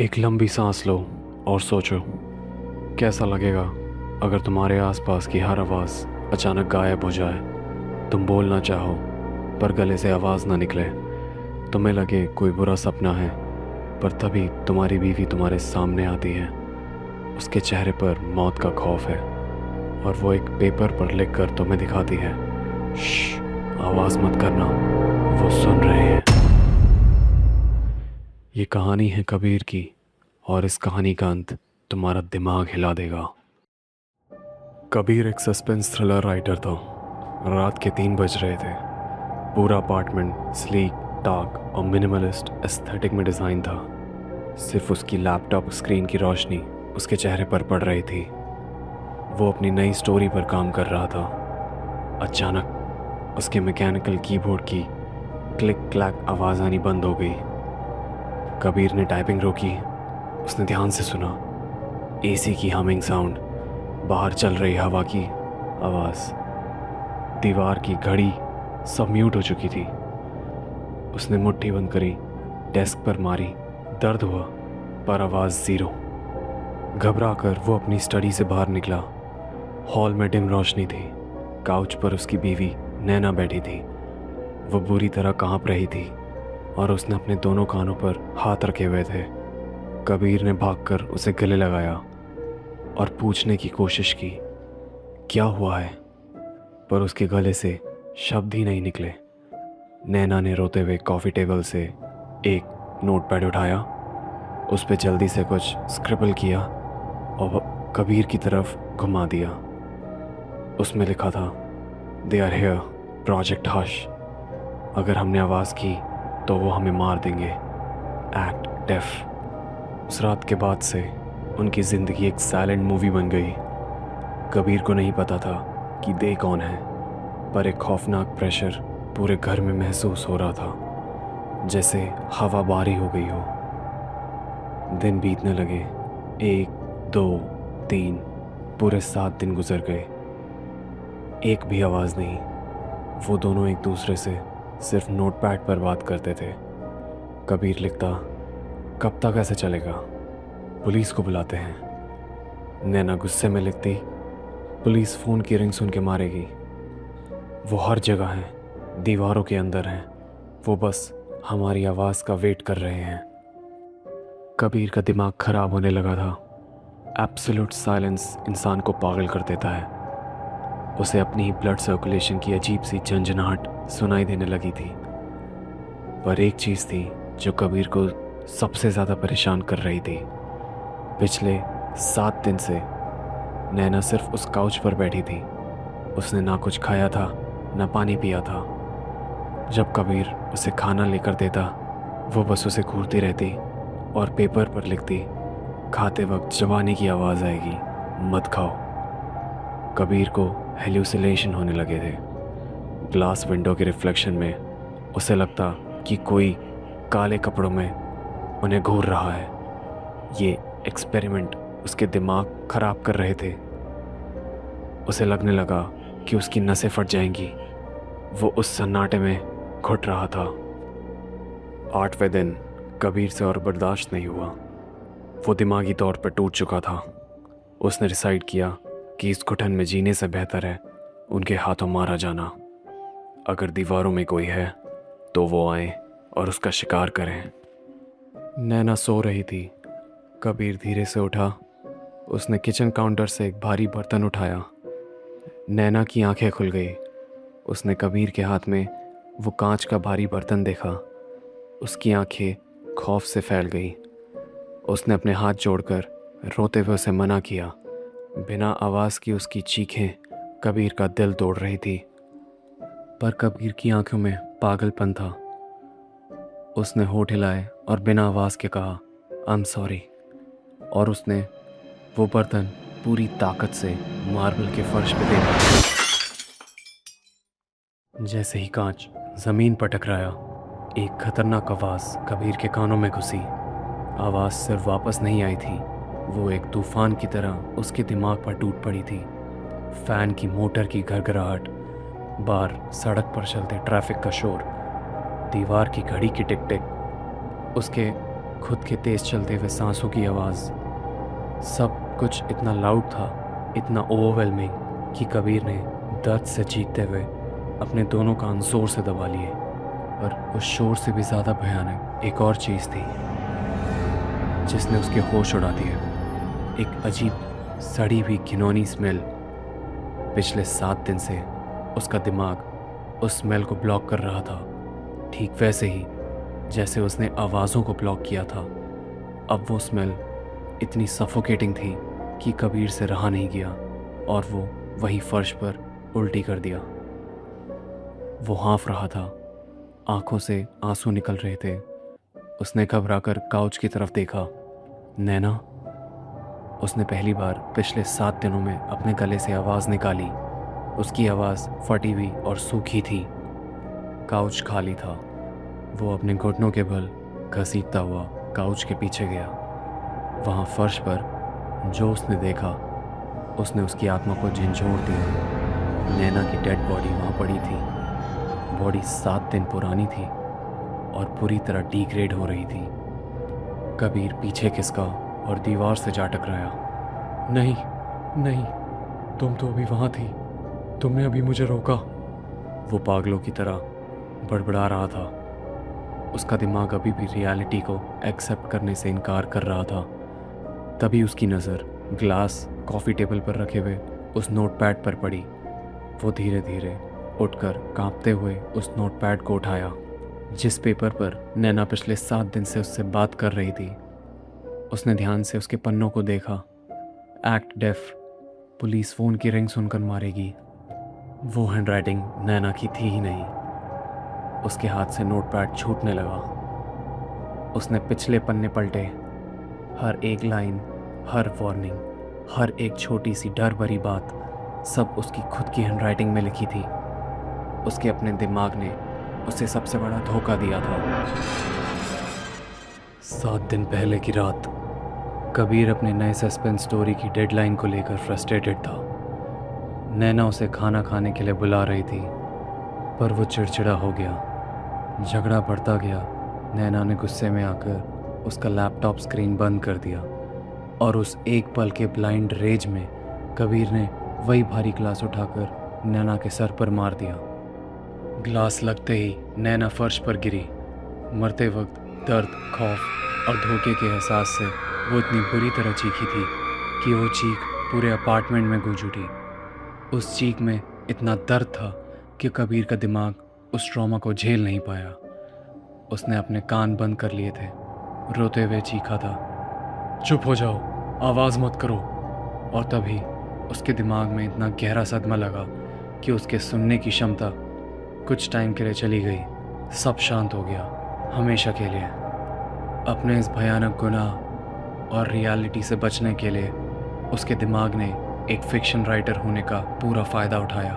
एक लंबी सांस लो और सोचो, कैसा लगेगा अगर तुम्हारे आसपास की हर आवाज़ अचानक गायब हो जाए। तुम बोलना चाहो पर गले से आवाज़ ना निकले। तुम्हें लगे कोई बुरा सपना है, पर तभी तुम्हारी बीवी तुम्हारे सामने आती है। उसके चेहरे पर मौत का खौफ है और वो एक पेपर पर लिख कर तुम्हें दिखाती है। श्श, आवाज़ मत करना, वो सुन रहे हैं। ये कहानी है कबीर की, और इस कहानी का अंत तुम्हारा दिमाग हिला देगा। कबीर एक सस्पेंस थ्रिलर राइटर था। रात के 3 बज रहे थे। पूरा अपार्टमेंट स्लीक, डार्क और मिनिमलिस्ट एस्थेटिक में डिज़ाइन था। सिर्फ उसकी लैपटॉप स्क्रीन की रोशनी उसके चेहरे पर पड़ रही थी। वो अपनी नई स्टोरी पर काम कर रहा था। अचानक उसके मैकेनिकल कीबोर्ड की क्लिक क्लैक आवाज़ आनी बंद हो गई। कबीर ने टाइपिंग रोकी। उसने ध्यान से सुना। एसी की हमिंग साउंड, बाहर चल रही हवा की आवाज़, दीवार की घड़ी, सब म्यूट हो चुकी थी। उसने मुट्ठी बंद करी, डेस्क पर मारी। दर्द हुआ पर आवाज़ ज़ीरो। घबरा कर वो अपनी स्टडी से बाहर निकला। हॉल में डिम रोशनी थी। काउच पर उसकी बीवी नैना बैठी थी। वो बुरी तरह कांप रही थी और उसने अपने दोनों कानों पर हाथ रखे हुए थे। कबीर ने भागकर उसे गले लगाया और पूछने की कोशिश की, क्या हुआ है, पर उसके गले से शब्द ही नहीं निकले। नैना ने रोते हुए कॉफ़ी टेबल से एक नोटपैड उठाया, उस पर जल्दी से कुछ स्क्रिबल किया और कबीर की तरफ घुमा दिया। उसमें लिखा था, they are here, project hush. अगर हमने आवाज़ की तो वो हमें मार देंगे। Act deaf. उस रात के बाद से उनकी ज़िंदगी एक साइलेंट मूवी बन गई। कबीर को नहीं पता था कि दे कौन है, पर एक खौफनाक प्रेशर पूरे घर में महसूस हो रहा था, जैसे हवा बारी हो गई हो। दिन बीतने लगे। 1, 2, 3, पूरे 7 दिन गुजर गए। एक भी आवाज़ नहीं। वो दोनों एक दूसरे से सिर्फ नोटपैड पर बात करते थे। कबीर लिखता, कब तक ऐसे चलेगा, पुलिस को बुलाते हैं। नैना गुस्से में लिखती, पुलिस फ़ोन की रिंग सुन के मारेगी। वो हर जगह हैं, दीवारों के अंदर हैं, वो बस हमारी आवाज़ का वेट कर रहे हैं। कबीर का दिमाग ख़राब होने लगा था। एब्सोल्यूट साइलेंस इंसान को पागल कर देता है। उसे अपनी ही ब्लड सर्कुलेशन की अजीब सी झंझनाहट सुनाई देने लगी थी। पर एक चीज़ थी जो कबीर को सबसे ज़्यादा परेशान कर रही थी। पिछले 7 दिन से नैना सिर्फ उस काउच पर बैठी थी। उसने ना कुछ खाया था, ना पानी पिया था। जब कबीर उसे खाना लेकर देता, वो बस उसे घूरती रहती और पेपर पर लिखती, खाते वक्त चबाने की आवाज़ आएगी, मत खाओ। कबीर को हेल्यूसिनेशन होने लगे थे। ग्लास विंडो के रिफ्लेक्शन में उसे लगता कि कोई काले कपड़ों में उन्हें घूर रहा है। ये एक्सपेरिमेंट उसके दिमाग खराब कर रहे थे। उसे लगने लगा कि उसकी नसें फट जाएंगी। वो उस सन्नाटे में घुट रहा था। 8वें दिन कबीर से और बर्दाश्त नहीं हुआ। वो दिमागी तौर पर टूट चुका था। उसने डिसाइड किया कि इस घुटन में जीने से बेहतर है उनके हाथों मारा जाना। अगर दीवारों में कोई है तो वो आए और उसका शिकार करें। नैना सो रही थी। कबीर धीरे से उठा। उसने किचन काउंटर से एक भारी बर्तन उठाया। नैना की आंखें खुल गई। उसने कबीर के हाथ में वो कांच का भारी बर्तन देखा। उसकी आंखें खौफ से फैल गई। उसने अपने हाथ जोड़कर रोते हुए उसे मना किया। बिना आवाज़ की उसकी चीखें कबीर का दिल तोड़ रही थी। पर कबीर की आंखों में पागलपन था। उसने होठ हिलाए और बिना आवाज़ के कहा, आई एम सॉरी। और उसने वो बर्तन पूरी ताकत से मार्बल के फर्श पे दे मारा। जैसे ही कांच ज़मीन पर टकराया, एक खतरनाक आवाज़ कबीर के कानों में घुसी। आवाज़ सिर्फ वापस नहीं आई थी, वो एक तूफान की तरह उसके दिमाग पर टूट पड़ी थी। फ़ैन की मोटर की घरघराहट, बाहर सड़क पर चलते ट्रैफिक का शोर, दीवार की घड़ी की टिक टिक, उसके खुद के तेज़ चलते हुए सांसों की आवाज़, सब कुछ इतना लाउड था, इतना ओवरवेलमिंग कि कबीर ने दर्द से चीखते हुए अपने दोनों कान जोर से दबा लिए। पर उस शोर से भी ज़्यादा भयानक एक और चीज़ थी जिसने उसके होश उड़ा दिए। एक अजीब सड़ी हुई घिनौनी स्मेल। पिछले 7 दिन से उसका दिमाग उस स्मेल को ब्लॉक कर रहा था, ठीक वैसे ही जैसे उसने आवाज़ों को ब्लॉक किया था। अब वो स्मेल इतनी सफोकेटिंग थी कि कबीर से रहा नहीं गया और वो वहीं फर्श पर उल्टी कर दिया। वो हाँफ रहा था, आंखों से आंसू निकल रहे थे। उसने घबराकर काउच की तरफ देखा। नैना। उसने पहली बार पिछले 7 दिनों में अपने गले से आवाज़ निकाली। उसकी आवाज़ फटी हुई और सूखी थी। काउच खाली था। वो अपने घुटनों के बल घसीटता हुआ काउच के पीछे गया। वहाँ फर्श पर जो उसने देखा, उसने उसकी आत्मा को झंझोड़ दिया। नैना की डेड बॉडी वहाँ पड़ी थी। बॉडी 7 दिन पुरानी थी और पूरी तरह डिग्रेड हो रही थी। कबीर पीछे खिसका और दीवार से जा टकराया। नहीं, नहीं, तुम तो अभी वहाँ थी, तुमने अभी मुझे रोका। वो पागलों की तरह बड़बड़ा रहा था। उसका दिमाग अभी भी रियलिटी को एक्सेप्ट करने से इनकार कर रहा था। तभी उसकी नज़र ग्लास कॉफ़ी टेबल पर रखे हुए उस नोटपैड पर पड़ी। वो धीरे धीरे उठकर कांपते हुए उस नोटपैड को उठाया जिस पेपर पर नैना पिछले 7 दिन से उससे बात कर रही थी। उसने ध्यान से उसके पन्नों को देखा। एक्ट डेफ, पुलिस फ़ोन की रिंग सुनकर मारेगी। वो हैंडराइटिंग नैना की थी ही नहीं। उसके हाथ से नोटपैड छूटने लगा। उसने पिछले पन्ने पलटे। हर एक लाइन, हर वार्निंग, हर एक छोटी सी डर भरी बात सब उसकी खुद की हैंडराइटिंग में लिखी थी। उसके अपने दिमाग ने उसे सबसे बड़ा धोखा दिया था। 7 दिन पहले की रात कबीर अपने नए सस्पेंस स्टोरी की डेडलाइन को लेकर फ्रस्ट्रेटेड था। नैना उसे खाना खाने के लिए बुला रही थी, पर वो चिड़चिड़ा हो गया। झगड़ा बढ़ता गया। नैना ने गुस्से में आकर उसका लैपटॉप स्क्रीन बंद कर दिया और उस एक पल के ब्लाइंड रेज में कबीर ने वही भारी ग्लास उठाकर नैना के सर पर मार दिया। ग्लास लगते ही नैना फर्श पर गिरी। मरते वक्त दर्द, खौफ और धोखे के एहसास से वो इतनी बुरी तरह चीखी थी कि वो चीख पूरे अपार्टमेंट में गूंज उठी। उस चीख में इतना दर्द था कि कबीर का दिमाग उस ट्रॉमा को झेल नहीं पाया। उसने अपने कान बंद कर लिए थे। रोते हुए चीखा था, चुप हो जाओ, आवाज़ मत करो। और तभी उसके दिमाग में इतना गहरा सदमा लगा कि उसके सुनने की क्षमता कुछ टाइम के लिए चली गई। सब शांत हो गया, हमेशा के लिए। अपने इस भयानक गुनाह और रियलिटी से बचने के लिए उसके दिमाग ने एक फिक्शन राइटर होने का पूरा फ़ायदा उठाया।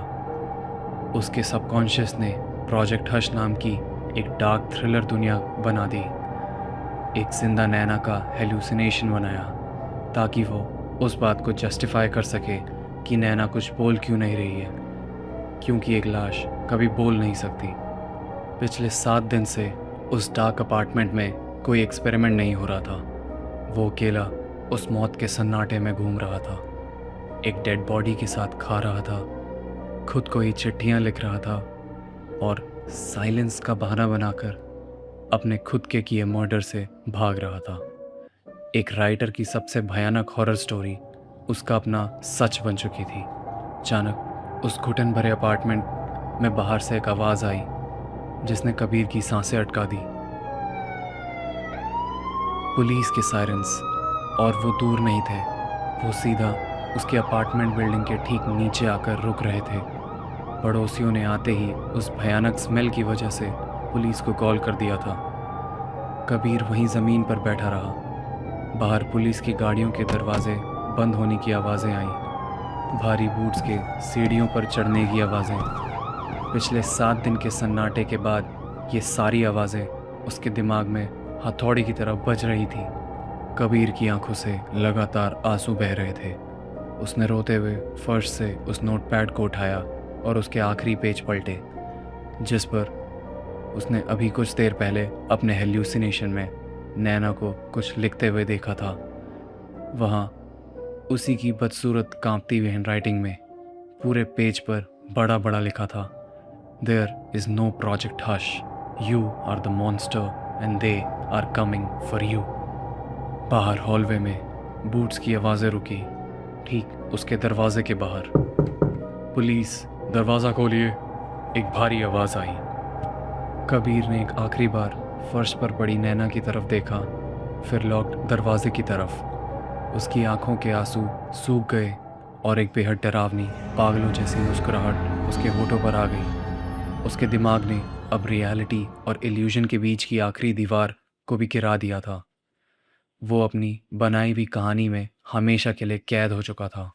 उसके सबकॉन्शियस ने प्रोजेक्ट हश नाम की एक डार्क थ्रिलर दुनिया बना दी। एक जिंदा नैना का हेलुसिनेशन बनाया ताकि वो उस बात को जस्टिफाई कर सके कि नैना कुछ बोल क्यों नहीं रही है, क्योंकि एक लाश कभी बोल नहीं सकती। पिछले 7 दिन से उस डार्क अपार्टमेंट में कोई एक्सपेरिमेंट नहीं हो रहा था। वो अकेला उस मौत के सन्नाटे में घूम रहा था, एक डेड बॉडी के साथ खा रहा था, खुद को ही चिट्ठियाँ लिख रहा था और साइलेंस का बहाना बनाकर अपने खुद के किए मर्डर से भाग रहा था। एक राइटर की सबसे भयानक हॉरर स्टोरी उसका अपना सच बन चुकी थी। अचानक उस घुटन भरे अपार्टमेंट में बाहर से एक आवाज़ आई जिसने कबीर की सांसें अटका दी। पुलिस के सायरन्स, और वो दूर नहीं थे, वो सीधा उसके अपार्टमेंट बिल्डिंग के ठीक नीचे आकर रुक रहे थे। पड़ोसियों ने आते ही उस भयानक स्मेल की वजह से पुलिस को कॉल कर दिया था। कबीर वहीं ज़मीन पर बैठा रहा। बाहर पुलिस की गाड़ियों के दरवाजे बंद होने की आवाज़ें आईं, भारी बूट्स के सीढ़ियों पर चढ़ने की आवाज़ें। पिछले 7 दिन के सन्नाटे के बाद ये सारी आवाज़ें उसके दिमाग में हथौड़ी की तरह बज रही थी। कबीर की आंखों से लगातार आंसू बह रहे थे। उसने रोते हुए फर्श से उस नोटपैड को उठाया और उसके आखिरी पेज पलटे जिस पर उसने अभी कुछ देर पहले अपने हेल्यूसिनेशन में नैना को कुछ लिखते हुए देखा था। वहाँ उसी की बदसूरत कांपती हुई हैंडराइटिंग में पूरे पेज पर बड़ा बड़ा लिखा था, there is no project hush, you are the monster and they are coming for you. बाहर हॉलवे में बूट्स की आवाज़ें रुकी, ठीक उसके दरवाजे के बाहर। पुलिस, दरवाज़ा खोलिए, एक भारी आवाज़ आई। कबीर ने एक आखिरी बार फर्श पर पड़ी नैना की तरफ देखा, फिर लॉक्ड दरवाजे की तरफ। उसकी आंखों के आंसू सूख गए और एक बेहद डरावनी पागलों जैसी मुस्कुराहट उसके होठों पर आ गई। उसके दिमाग ने अब रियलिटी और इल्यूजन के बीच की आखिरी दीवार को भी गिरा दिया था। वो अपनी बनाई हुई कहानी में हमेशा के लिए कैद हो चुका था।